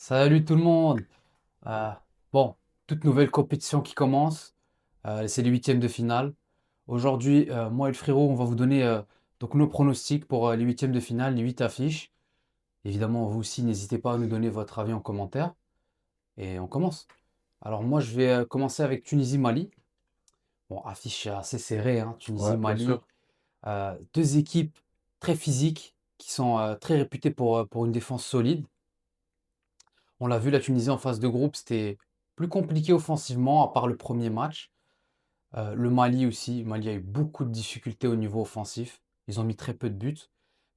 Salut tout le monde. Euh, bon, toute nouvelle compétition qui commence. C'est les huitièmes de finale. Aujourd'hui, moi et le frérot, on va vous donner donc nos pronostics pour les huitièmes de finale, les huit affiches. Évidemment, vous aussi, n'hésitez pas à nous donner votre avis en commentaire. Et on commence. Alors moi, je vais commencer avec Tunisie-Mali. Bon, affiche assez serrée, hein, Ouais, bien Tunisie-Mali. sûr. Deux équipes très physiques qui sont très réputées pour une défense solide. On l'a vu, la Tunisie en phase de groupe, c'était plus compliqué offensivement, à part le premier match. Le Mali aussi, le Mali a eu beaucoup de difficultés au niveau offensif. Ils ont mis très peu de buts.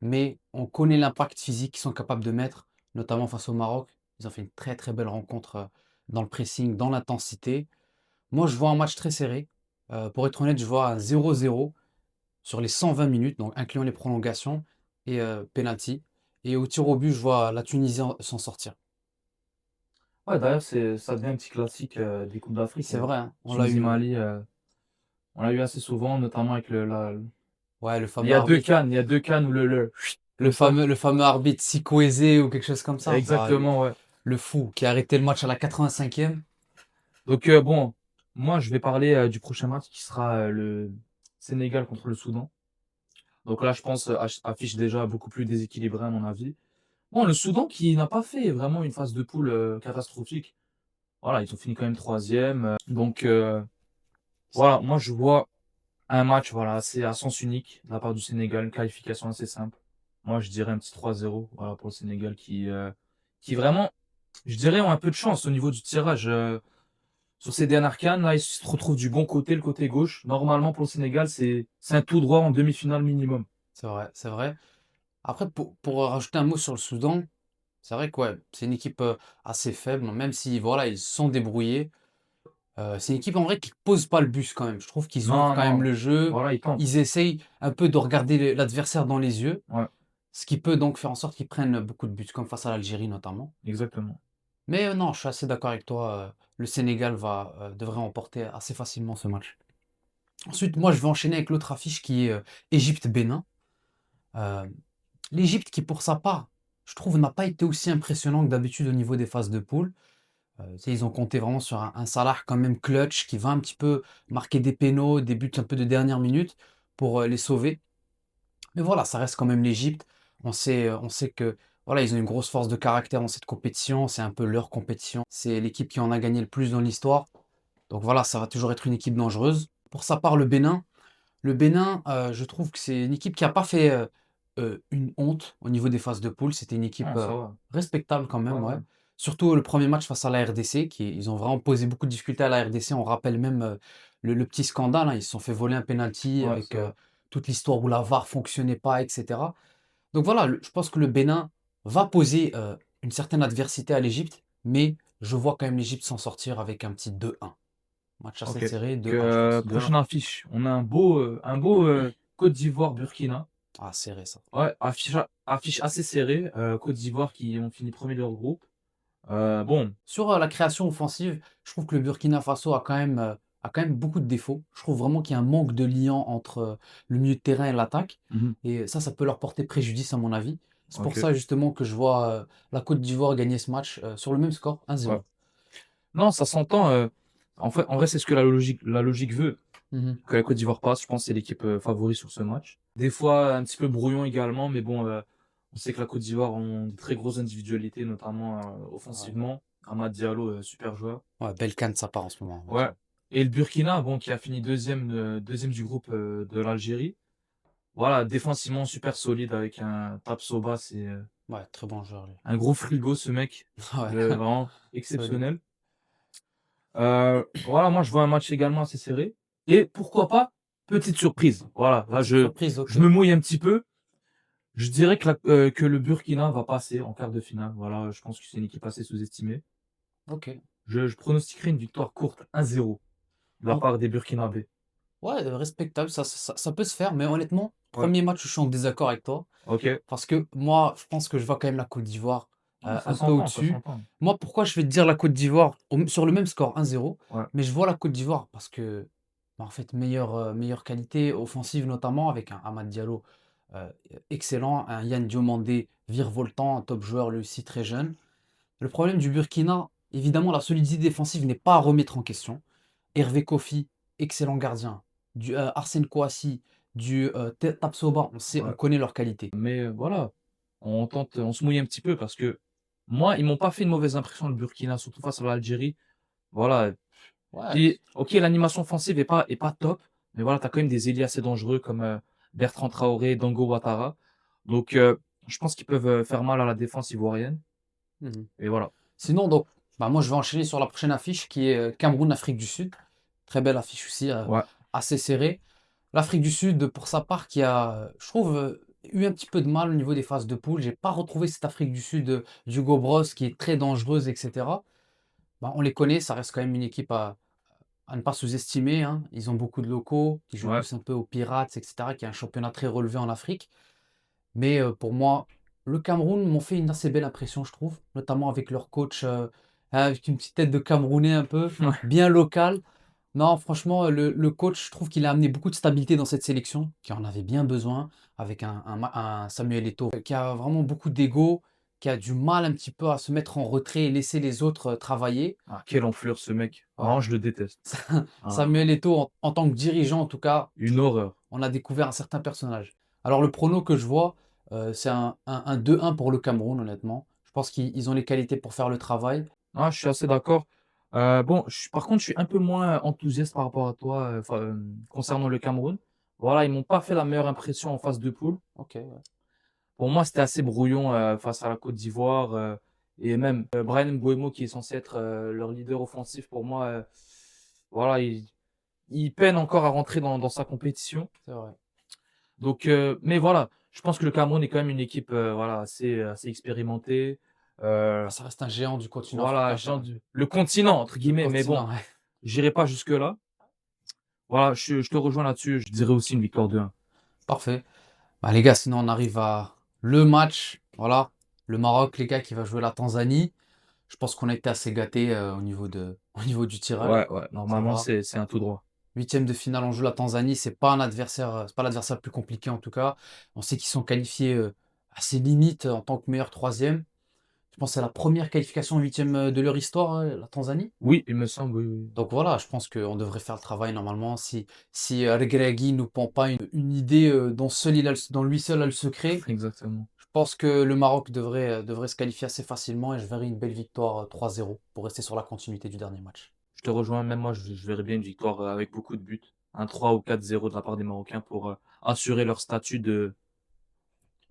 Mais on connaît l'impact physique qu'ils sont capables de mettre, notamment face au Maroc. Ils ont fait une très très belle rencontre dans le pressing, dans l'intensité. Moi, je vois un match très serré. Pour être honnête, je vois un 0-0 sur les 120 minutes, donc incluant les prolongations et penalty. Et au tir au but, je vois la Tunisie s'en sortir. Ouais, d'ailleurs, ça devient un petit classique des Coupes d'Afrique. C'est vrai, hein, on l'a eu. Tunisie-Mali, on l'a eu assez souvent, notamment avec Ouais, Il y a deux cannes, il y a deux cannes où le comme ça. fameux arbitre Siko Eze ou quelque chose comme ça. Ah, Exactement, ouais. le fou qui a arrêté le match à la 85e. Donc, bon, moi, je vais parler du prochain match qui sera le Sénégal contre le Soudan. Donc là, je pense, affiche déjà beaucoup plus déséquilibré, à mon avis. Bon, le Soudan qui n'a pas fait vraiment une phase de poule catastrophique. Voilà, ils ont fini quand même troisième. Donc, voilà, moi, je vois un match, voilà, c'est à sens unique de la part du Sénégal, une qualification assez simple. Moi, je dirais un petit 3-0, voilà, pour le Sénégal qui vraiment, je dirais, ont un peu de chance au niveau du tirage. Sur ces dernières CAN, là, ils se retrouvent du bon côté, le côté gauche. Normalement, pour le Sénégal, c'est un tout droit en demi-finale minimum. C'est vrai, c'est vrai. Après, pour rajouter un mot sur le Soudan, c'est vrai que ouais, c'est une équipe assez faible, même si voilà, ils se sont débrouillés. C'est une équipe en vrai qui pose pas le bus quand même. Je trouve qu'ils ouvrent Non, quand même non, le jeu. voilà, ils tentent. Ils essayent un peu de regarder l'adversaire dans les yeux, Ouais, ce qui peut donc faire en sorte qu'ils prennent beaucoup de buts, comme face à l'Algérie notamment. exactement. Mais non, je suis assez d'accord avec toi. Le Sénégal devrait emporter assez facilement ce match. Ensuite, moi, je vais enchaîner avec l'autre affiche qui est Égypte-Bénin. Euh, L'Égypte qui, pour sa part, je trouve, n'a pas été aussi impressionnant que d'habitude au niveau des phases de poule. Tu sais, ils ont compté vraiment sur un Salah quand même clutch qui va un petit peu marquer des pénaux, des buts un peu de dernière minute pour les sauver. Mais voilà, ça reste quand même l'Égypte. On sait que voilà, ils ont une grosse force de caractère dans cette compétition. C'est un peu leur compétition. C'est l'équipe qui en a gagné le plus dans l'histoire. Donc voilà, ça va toujours être une équipe dangereuse. Pour sa part, le Bénin, je trouve que c'est une équipe qui n'a pas fait une honte au niveau des phases de poule. C'était une équipe Non, ça va. respectable quand Ouais, même, ouais. ouais. Surtout le premier match face à la RDC, ils ont vraiment posé beaucoup de difficultés à la RDC. On rappelle même le petit scandale, hein. Ils se sont fait voler un penalty Ouais, avec c'est vrai. toute l'histoire où la VAR fonctionnait pas, etc. Donc voilà, je pense que le Bénin va poser une certaine adversité à l'Égypte, mais je vois quand même l'Égypte s'en sortir avec un petit 2-1. Match assez Ok. serré, Donc, 2-1, je pense. 2-1. prochaine affiche, on a un beau Côte d'Ivoire-Burkina. Ah, serré ça. Ouais, affiche assez serrée. Côte d'Ivoire qui ont fini premier de leur groupe. Bon, Sur la création offensive, je trouve que le Burkina Faso a quand même beaucoup de défauts. Je trouve vraiment qu'il y a un manque de lien entre le milieu de terrain et l'attaque. mhm, Et ça peut leur porter préjudice, à mon avis. C'est pour ok. ça, justement, que je vois la Côte d'Ivoire gagner ce match sur le même score, Ouais. 1-0. Non, ça s'entend. En fait, en vrai, c'est ce que la logique veut. Mhm. Que la Côte d'Ivoire passe, je pense que c'est l'équipe favori sur ce match. Des fois, un petit peu brouillon également, mais bon, on sait que la Côte d'Ivoire ont de très grosses individualités, notamment Ouais. offensivement. Amad Diallo, super joueur. Ouais, belle canne, ça part en ce moment, Ouais. honnêtement. Et le Burkina, bon, qui a fini deuxième du groupe de l'Algérie. Voilà, défensivement super solide avec un Tapsoba, c'est Ouais, très bon joueur, lui. un gros frigo ce mec, Ouais, vraiment solide. exceptionnel. Voilà, moi je vois un match également assez serré. Et pourquoi pas, petite surprise. Voilà, là Petite surprise, je ok. me mouille un petit peu. Je dirais que le Burkina va passer en quart de finale. Voilà, je pense que c'est une équipe assez sous-estimée. Ok. Je pronostiquerai une victoire courte 1-0 de la En- part des Burkinabés. Ouais, respectable, ça peut se faire, mais honnêtement, Ouais, premier match où je suis en désaccord avec toi. ok. Parce que moi, je pense que je vois quand même la Côte d'Ivoire Ah, ça un peu s'entend, ça au-dessus. s'entend. Moi, pourquoi je vais te dire la Côte d'Ivoire sur le même score, 1-0, Ouais, mais je vois la Côte d'Ivoire parce que, bah, en fait, meilleure qualité offensive notamment, avec un Amad Diallo excellent, un Yann Diomandé virevoltant, un top joueur lui aussi très jeune. Le problème du Burkina, évidemment, la solidité défensive n'est pas à remettre en question. Hervé Kofi, excellent gardien. Du Arsène Kouassi, du Tapsoba, on Ouais. connaît leur qualité. Mais voilà, on se mouille un petit peu parce que moi, ils m'ont pas fait une mauvaise impression, le Burkina, surtout face à l'Algérie. Voilà. Ouais, Puis, OK, l'animation offensive est pas top, mais voilà, tu as quand même des ailiers assez dangereux comme, Bertrand Traoré, Dango Ouattara. Donc, je pense qu'ils peuvent, faire mal à la défense ivoirienne mhm. et voilà. Sinon, donc, bah, moi, je vais enchaîner sur la prochaine affiche qui est Cameroun-Afrique du Sud. Très belle affiche aussi, Ouais, assez serrée. L'Afrique du Sud, pour sa part, qui a, je trouve, eu un petit peu de mal au niveau des phases de poule. J'ai pas retrouvé cette Afrique du Sud d'Hugo Bros qui est très dangereuse, etc. Bah, on les connaît, ça reste quand même une équipe à ne pas sous-estimer, hein. Ils ont beaucoup de locaux qui jouent ouais. tous un peu aux Pirates, etc., qui est un championnat très relevé en Afrique. Mais pour moi, le Cameroun m'ont fait une assez belle impression, je trouve, notamment avec leur coach avec une petite tête de Camerounais un peu, Ouais. bien local. Non, franchement, le coach, je trouve qu'il a amené beaucoup de stabilité dans cette sélection, qui en avait bien besoin, avec un Samuel Eto'o qui a vraiment beaucoup d'ego, qui a du mal un petit peu à se mettre en retrait et laisser les autres travailler. Ah, quelle enflure ce mec. Ouais. Vraiment, je le déteste. Ah, Samuel Eto'o, en tant que dirigeant, en tout cas, une horreur. on a découvert un certain personnage. Alors, le prono que je vois, c'est un 2-1 pour le Cameroun, honnêtement. Je pense qu'ils ont les qualités pour faire le travail. Ah, je suis assez d'accord. Bon, par contre, je suis un peu moins enthousiaste par rapport à toi, enfin, concernant le Cameroun. Voilà, ils m'ont pas fait la meilleure impression en phase de poule. Ok, ouais. Pour moi, c'était assez brouillon, face à la Côte d'Ivoire, et même, Bryan Mbeumo qui est censé être, leur leader offensif pour moi, voilà, il peine encore à rentrer dans sa compétition. C'est vrai. Donc, mais voilà, je pense que le Cameroun est quand même une équipe, voilà, assez expérimentée. Bah, ça reste un géant du continent Voilà, africain, géant ça. du le continent entre Le guillemets, mais bon, continent, ouais. j'irai pas jusque-là. Voilà, je te rejoins là-dessus, je dirais aussi une victoire 2-1. Parfait. Bah, les gars, sinon on arrive à le match. Voilà. Le Maroc, les gars, qui va jouer la Tanzanie. Je pense qu'on a été assez gâtés au niveau du tirage. Ouais, ouais, Ça normalement, va. c'est un tout droit. Huitième de finale, on joue la Tanzanie. C'est pas un adversaire, c'est pas l'adversaire le plus compliqué en tout cas. On sait qu'ils sont qualifiés assez limite en tant que meilleur troisième. Je pense que c'est la première qualification en huitième de leur histoire, hein, la Tanzanie. Oui, il me semble, oui, oui. Donc voilà, je pense qu'on devrait faire le travail normalement. Si Regragui nous pond pas une idée dont lui seul a le secret, Exactement. je pense que le Maroc devrait se qualifier assez facilement et je verrai une belle victoire 3-0 pour rester sur la continuité du dernier match. Je te rejoins, même moi, je verrais bien une victoire, avec beaucoup de buts. Un 3 ou 4-0 de la part des Marocains pour, assurer leur statut de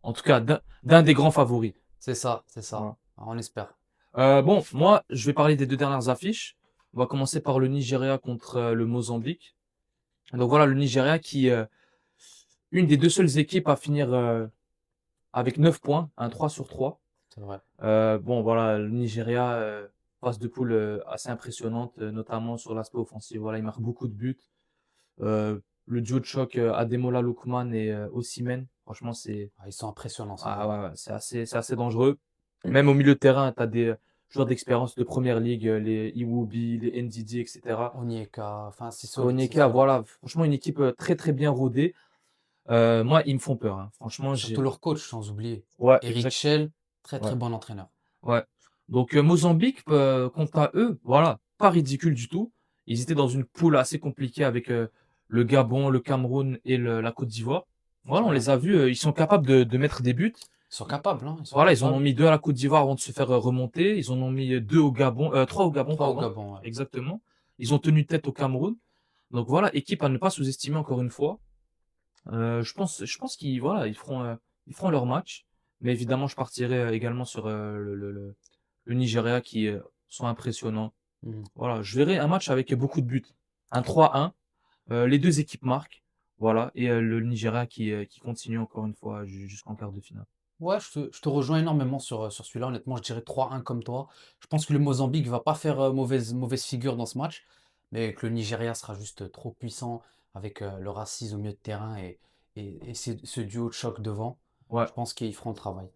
en tout cas, d'un des grands favoris. C'est ça, c'est ça. Voilà. On espère. Bon, moi, je vais parler des 2 dernières affiches. On va commencer par le Nigeria contre, le Mozambique. Donc voilà, le Nigeria qui, une des 2 seules équipes à finir, avec 9 points, un 3 sur 3. C'est vrai. Bon voilà, le Nigeria, phase de poule, assez impressionnante, notamment sur l'aspect offensif. Voilà, il marque beaucoup de buts. Le duo de choc, Ademola Lookman et Osimhen, franchement, Ah, ils sont impressionnants ces ah deux-là. ouais, ouais, c'est assez dangereux. Même au milieu de terrain, tu as des, joueurs d'expérience de première ligue, les Iwobi, les Ndidi et cetera. Onyeka, enfin c'est solide, c'est Onyeka, solide. voilà, franchement une équipe, très, très bien rodée. Moi, ils me font peur, hein. Franchement, Surtout leur coach, sans oublier. ouais, Eric Schell, très ouais, très bon entraîneur. ouais. Donc, Mozambique, quant à eux, voilà, pas ridicule du tout. Ils étaient dans une poule assez compliquée avec, le Gabon, le Cameroun et la Côte d'Ivoire. Voilà, C'est on vrai. les a vus, ils sont capables de mettre des buts. Ils sont capables, hein, ils sont Voilà, ils en ont capables. mis 2 à la Côte d'Ivoire avant de se faire, remonter. Ils en ont mis, 2 au Gabon, 3 au Gabon, 3 au pardon, Gabon, ouais. exactement. Ils ont tenu tête au Cameroun. Donc voilà, équipe à ne pas sous-estimer encore une fois. Je pense qu'ils voilà, ils feront leur match. Mais évidemment, je partirai, également sur, le Nigeria qui, sont impressionnants. Mhm. Voilà, je verrai un match avec beaucoup de buts. Un 3-1, les 2 équipes marquent, voilà et le Nigeria qui continue encore une fois jusqu'en quart de finale. Ouais, je te rejoins énormément sur celui-là. Honnêtement, je dirais 3-1 comme toi. Je pense que le Mozambique va pas faire mauvaise figure dans ce match, mais que le Nigeria sera juste trop puissant avec leur assise au milieu de terrain et ce duo de choc devant. Ouais, Je pense qu'ils feront le travail.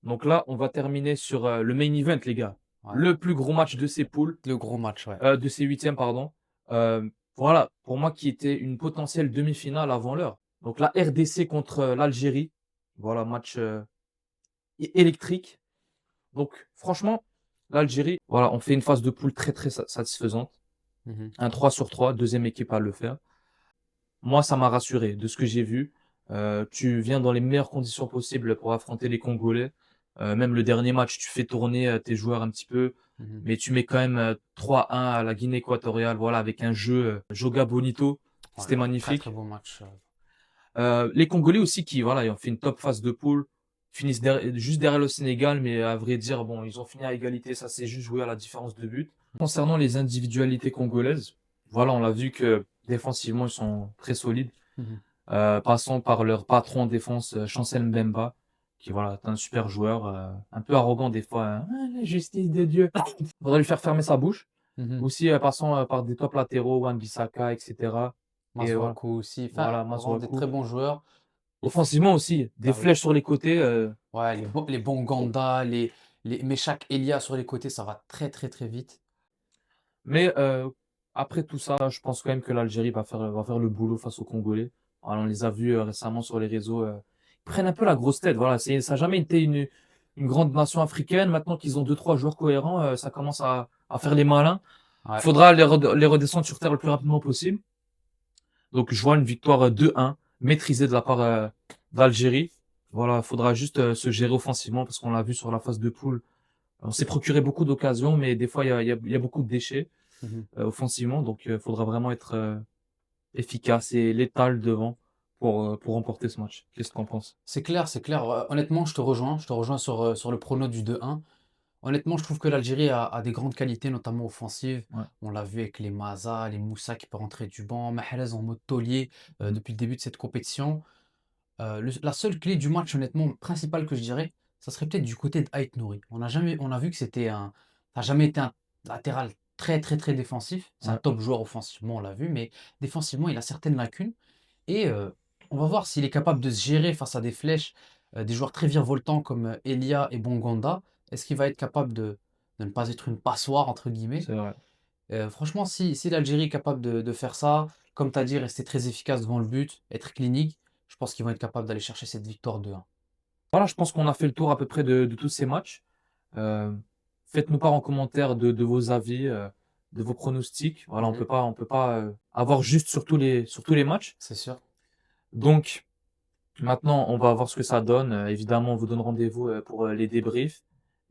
donc là, on va terminer sur, le main event les gars. Ouais. Le plus gros match de ces poules, Le gros match, ouais. de ces huitièmes pardon. Voilà, pour moi qui était une potentielle demi-finale avant l'heure. Donc la RDC contre, l'Algérie. Voilà, match, électrique. Donc, franchement, l'Algérie, voilà, on fait une phase de poule très, très satisfaisante. Mhm. Un 3/3, deuxième équipe à le faire. Moi, ça m'a rassuré de ce que j'ai vu. Tu viens dans les meilleures conditions possibles pour affronter les Congolais. Même le dernier match, tu fais tourner tes joueurs un petit peu, Mhm. mais tu mets quand même 3-1 à la Guinée équatoriale, voilà, avec un jeu Joga Bonito. Ouais, C'était très très magnifique. beau match. Les Congolais aussi qui, voilà, ils ont fait une top phase de poule, finissent juste derrière le Sénégal, mais à vrai dire, bon, ils ont fini à égalité, ça s'est juste joué à la différence de but. Concernant les individualités congolaises, voilà, on l'a vu que défensivement, ils sont très solides. Mhm. Passant par leur patron en défense, Chancel Mbemba, qui voilà, est un super joueur, un peu arrogant des fois, hein. Ah, la justice de Dieu. Faudrait lui faire fermer sa bouche. Mhm. Aussi, passant par des top latéraux, Wan-Bissaka, etc. Et voilà, Masuaku aussi. Enfin, voilà, vraiment des très Masuaku. bons joueurs. Offensivement aussi, des Ah oui. flèches sur les côtés. Ouais, les Bonganda, les Meshak Elia sur les côtés, ça va très très très vite. Mais après tout ça, je pense quand même que l'Algérie va faire le boulot face aux Congolais. Voilà, on les a vus récemment sur les réseaux. Ils prennent un peu la grosse tête. Voilà, ça n'a jamais été une grande nation africaine. Maintenant qu'ils ont deux, trois joueurs cohérents, ça commence à faire les malins. Il Ouais. faudra les redescendre sur terre le plus rapidement possible. Donc je vois une victoire 2-1 maîtrisée de la part d'Algérie. Voilà, il faudra juste se gérer offensivement parce qu'on l'a vu sur la phase de poule. On s'est procuré beaucoup d'occasions, mais des fois, il y a beaucoup de déchets Mhm. offensivement. Donc, il faudra vraiment être efficace et létal devant pour remporter ce match. Qu'est-ce que tu en penses? C'est clair, c'est clair. Honnêtement, je te rejoins. Je te rejoins sur le prono du 2-1. Honnêtement, je trouve que l'Algérie a des grandes qualités, notamment offensives. Ouais. On l'a vu avec les Maza, les Moussa qui peut rentrer du banc, Mahrez en mode taulier Mhm. depuis le début de cette compétition. La seule clé du match, honnêtement, principale que je dirais, ça serait peut-être du côté de Ait Nouri. On a vu que ça n'a jamais été un latéral très très très défensif. C'est un Ouais, top joueur offensivement, on l'a vu, mais défensivement, il a certaines lacunes. Et on va voir s'il est capable de se gérer face à des flèches, des joueurs très virevoltants comme Elia et Bongonda. Est-ce qu'il va être capable de ne pas être une passoire, entre guillemets? c'est vrai. Franchement, si l'Algérie est capable de faire ça, comme tu as dit, rester très efficace devant le but, être clinique, je pense qu'ils vont être capables d'aller chercher cette victoire 2-1. Voilà, je pense qu'on a fait le tour à peu près de tous ces matchs. Euh, Faites-nous part en commentaire de vos avis, de vos pronostics. Voilà, Mhm. on peut pas avoir juste sur tous les matchs. C'est sûr. Donc, maintenant, on va voir ce que ça donne. Évidemment, on vous donne rendez-vous pour les débriefs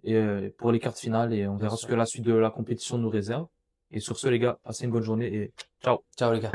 et pour les cartes finales et on Bien verra ce sûr. que la suite de la compétition nous réserve. Et sur ce, les gars, passez une bonne journée et ciao! Ciao les gars.